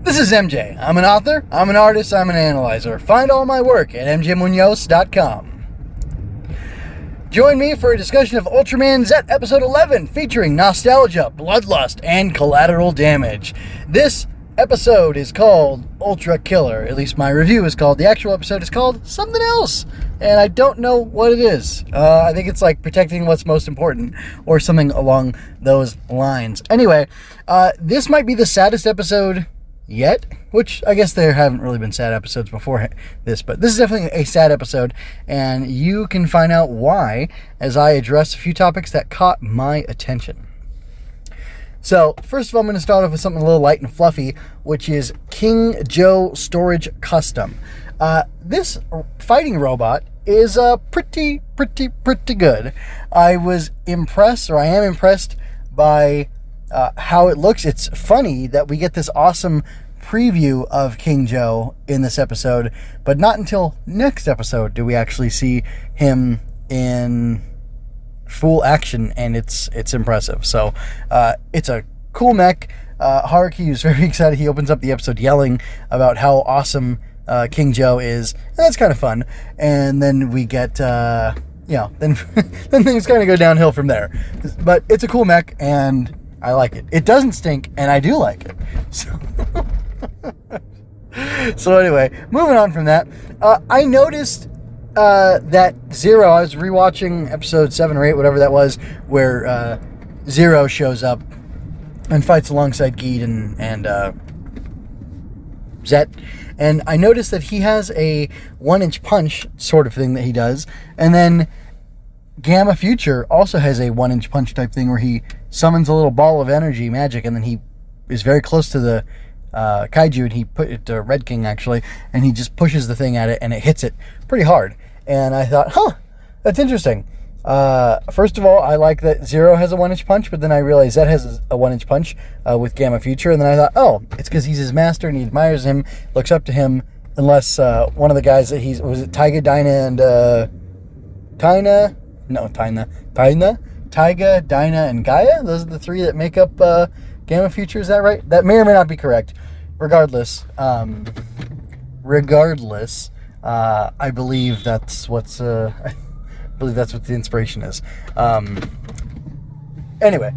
This is MJ. I'm an author, I'm an artist, I'm an analyzer. Find all my work at mjmunoz.com. Join me for a discussion of Ultraman Zett Episode 11, featuring nostalgia, bloodlust, and collateral damage. This episode is called Ultra Killer. At least my review is called. The actual episode is called something else, and I don't know what it is. I think it's like protecting what's most important, or something along those lines. Anyway, this might be the saddest episode yet, which I guess there haven't really been sad episodes before this, but this is definitely a sad episode, and you can find out why as I address a few topics that caught my attention. So, first of all, I'm going to start off with something a little light and fluffy, which is King Joe Storage Custom. This fighting robot is pretty good. I was impressed, or I am impressed by how it looks. It's funny that we get this awesome preview of King Joe in this episode, but not until next episode do we actually see him in full action, and it's impressive. So it's a cool mech. Haruki is very excited. He opens up the episode yelling about how awesome King Joe is, and that's kind of fun. And then we get then things kind of go downhill from there. But it's a cool mech, and I like it. It doesn't stink, and I do like it. So anyway, moving on from that, I noticed that Zero, I was rewatching episode 7 or 8, whatever that was, where Zero shows up and fights alongside Geed and Zett, and I noticed that he has a 1-inch punch sort of thing that he does, and then Gamma Future also has a 1-inch punch type thing where he summons a little ball of energy magic, and then he is very close to the kaiju, and he put it to Red King actually, and he just pushes the thing at it, and it hits it pretty hard. And I thought, that's interesting. First of all, I like that Zero has a 1-inch punch, but then I realized Zett has a 1-inch punch with Gamma Future, and then I thought, it's because he's his master, and he admires him, looks up to him, unless one of the guys that was it Taiga, Dinah, and Taiga, Dinah, and Gaia? Those are the three that make up Gamma Future, is that right? That may or may not be correct. Regardless, I believe that's what's I believe that's what the inspiration is. Anyway,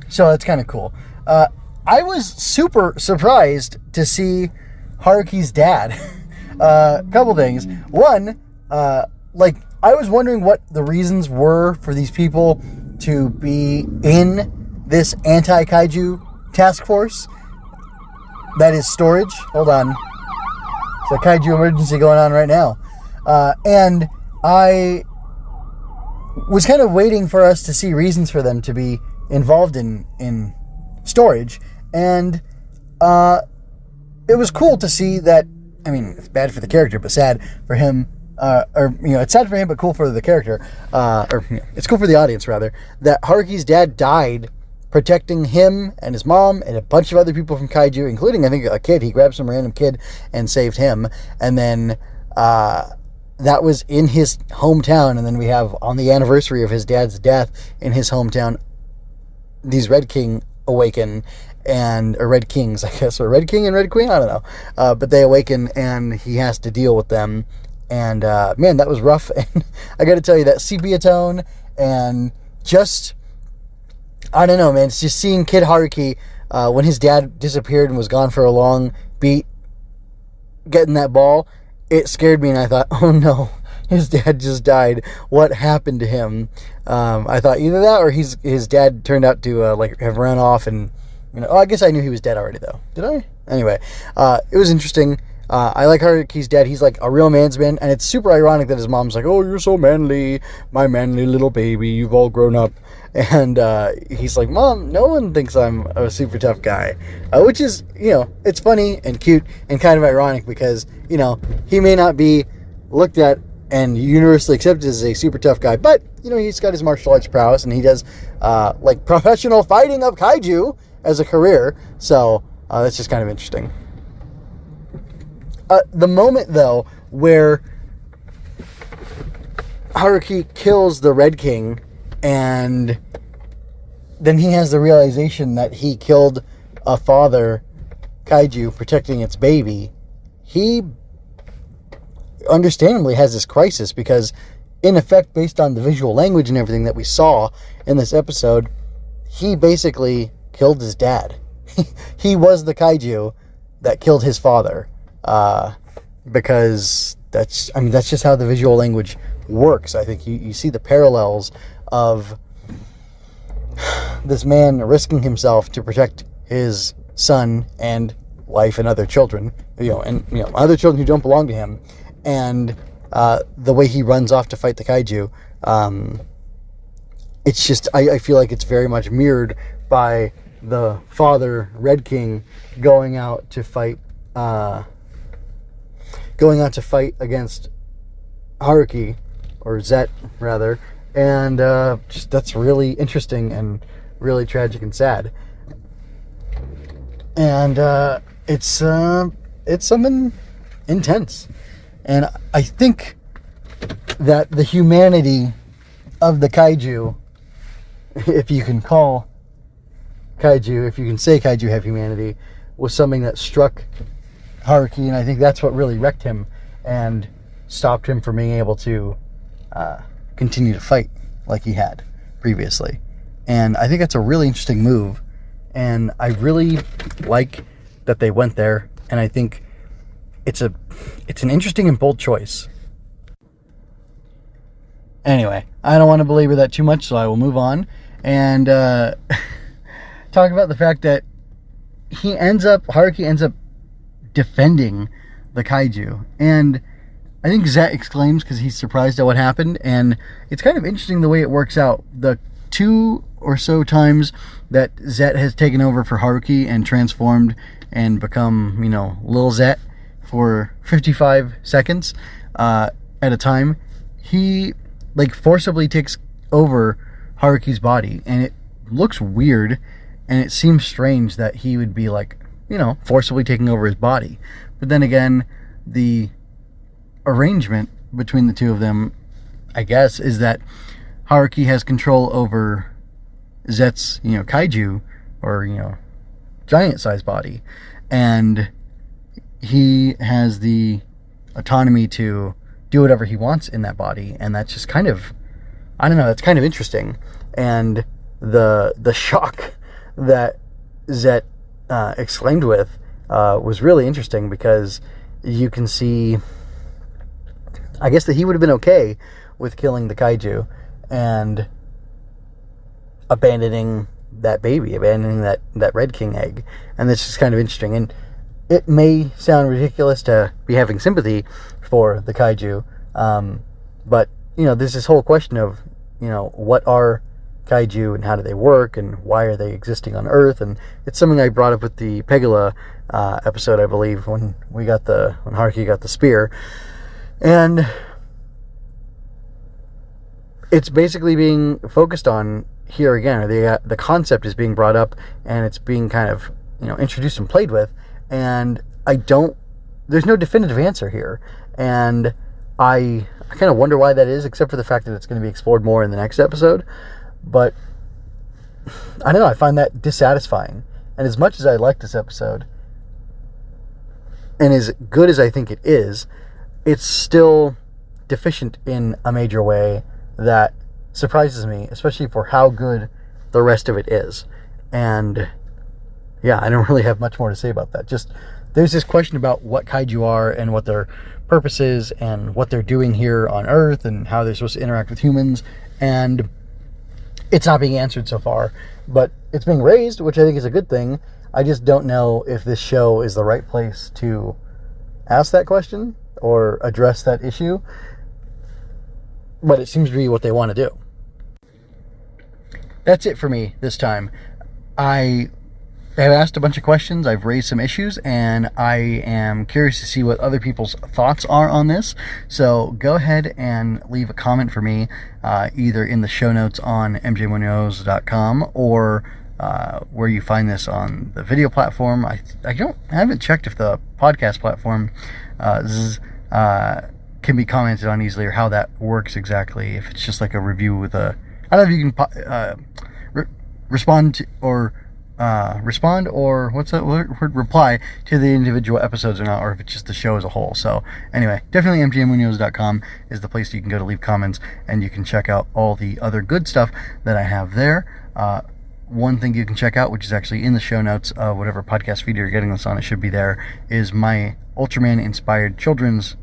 so that's kind of cool. I was super surprised to see Haruki's dad. Couple things. One, I was wondering what the reasons were for these people to be in this anti-kaiju task force. That is storage. Hold on. There's a kaiju emergency going on right now. And I was kind of waiting for us to see reasons for them to be involved in storage. And it was cool to see that. I mean, it's bad for the character, but sad for him. It's sad for him, but cool for the character. It's cool for the audience, rather. That Haruki's dad died protecting him and his mom and a bunch of other people from kaiju, including, I think, a kid. He grabbed some random kid and saved him. And then that was in his hometown. And then we have, on the anniversary of his dad's death in his hometown, these Red King awaken, or Red Kings, I guess, or Red King and Red Queen, I don't know. But they awaken, and he has to deal with them. And, man, that was rough. And I got to tell you, that sepia tone and just, I don't know, man. It's just seeing Kid Haruki, when his dad disappeared and was gone for a long beat, getting that ball, it scared me, and I thought, oh no, his dad just died. What happened to him? I thought either that or his dad turned out to have run off, and I guess I knew he was dead already, though. Did I? Anyway, it was interesting. I like Haruki's dad. He's like a real man's man, and it's super ironic that his mom's like, oh, you're so manly, my manly little baby, you've all grown up. And he's like, Mom, no one thinks I'm a super tough guy. Which is, it's funny and cute and kind of ironic because, he may not be looked at and universally accepted as a super tough guy, but, he's got his martial arts prowess, and he does, professional fighting of kaiju as a career. So that's just kind of interesting. The moment, though, where Haruki kills the Red King, and then he has the realization that he killed a father kaiju protecting its baby, he understandably has this crisis because, in effect, based on the visual language and everything that we saw in this episode, he basically killed his dad. He was the kaiju that killed his father, because that's just how the visual language works. I think you see the parallels of this man risking himself to protect his son and wife and other children, other children who don't belong to him, and the way he runs off to fight the kaiju. It's just, I feel like it's very much mirrored by the father, Red King, going out to fight against Haruki, or Zett rather, and just, that's really interesting and really tragic and sad. And it's something intense, and I think that the humanity of the kaiju, if you can say kaiju have humanity, was something that struck Haruki, and I think that's what really wrecked him and stopped him from being able to continue to fight like he had previously. And I think that's a really interesting move, and I really like that they went there, and I think it's an interesting and bold choice. Anyway, I don't want to belabor that too much, so I will move on and talk about the fact that Haruki ends up defending the kaiju. And I think Zett exclaims because he's surprised at what happened, and it's kind of interesting the way it works out. The 2 or so times that Zett has taken over for Haruki and transformed and become, Lil Zett for 55 seconds at a time, he forcibly takes over Haruki's body, and it looks weird, and it seems strange that he would be forcibly taking over his body. But then again, the arrangement between the two of them, I guess, is that Haruki has control over Zett's, kaiju, or, giant-sized body, and he has the autonomy to do whatever he wants in that body, and that's just kind of, I don't know, that's kind of interesting. And the shock that Zett exclaimed with was really interesting, because you can see, I guess, that he would have been okay with killing the kaiju and abandoning that baby, abandoning that Red King egg. And that's just kind of interesting. And it may sound ridiculous to be having sympathy for the kaiju, but, there's this whole question of, what are kaiju and how do they work and why are they existing on Earth? And it's something I brought up with the Pegula episode, I believe, when Haruki got the spear. And it's basically being focused on here again, or the concept is being brought up, and it's being kind of, introduced and played with, and there's no definitive answer here, and I kind of wonder why that is, except for the fact that it's going to be explored more in the next episode. But I don't know, I find that dissatisfying. And as much as I like this episode, and as good as I think it is, it's still deficient in a major way that surprises me, especially for how good the rest of it is. And yeah, I don't really have much more to say about that. Just, there's this question about what kaiju are and what their purpose is and what they're doing here on Earth and how they're supposed to interact with humans, and it's not being answered so far, but it's being raised, which I think is a good thing. I just don't know if this show is the right place to ask that question or address that issue, but it seems to be what they want to do. That's it for me this time. I have asked a bunch of questions, I've raised some issues, and I am curious to see what other people's thoughts are on this. So go ahead and leave a comment for me, either in the show notes on mjmunoz.com or where you find this on the video platform. I haven't checked if the podcast platform can be commented on easily, or how that works exactly. If it's just like a review with I don't know if you can respond to, or respond, or what's that word? Reply to the individual episodes or not, or if it's just the show as a whole. So anyway, definitely mjmunoz.com is the place you can go to leave comments, and you can check out all the other good stuff that I have there. One thing you can check out, which is actually in the show notes of whatever podcast feed you're getting this on, it should be there, is my Ultraman-Inspired Children's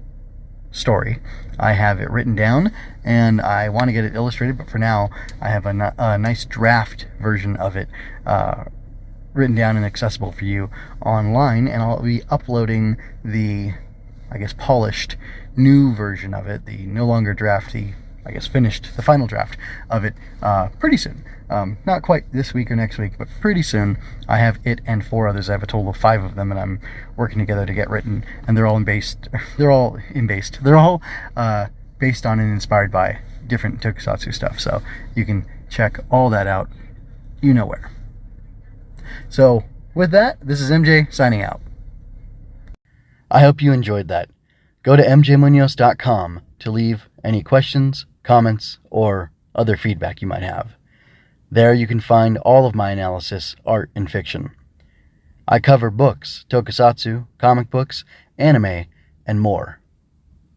Story. I have it written down, and I want to get it illustrated, but for now, I have a nice draft version of it written down and accessible for you online, and I'll be uploading the, I guess, polished new version of it, the no longer drafty, I guess, finished, the final draft of it pretty soon. Not quite this week or next week, but pretty soon. I have it and 4 others. I have a total of 5 of them, and I'm working together to get written. And they're all based on and inspired by different tokusatsu stuff. So you can check all that out. You know where. So with that, this is MJ signing out. I hope you enjoyed that. Go to mjmunoz.com to leave any questions, comments, or other feedback you might have. There you can find all of my analysis, art, and fiction. I cover books, tokusatsu, comic books, anime, and more.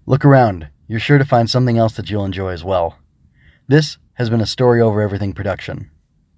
Look around. You're sure to find something else that you'll enjoy as well. This has been a Story Over Everything production.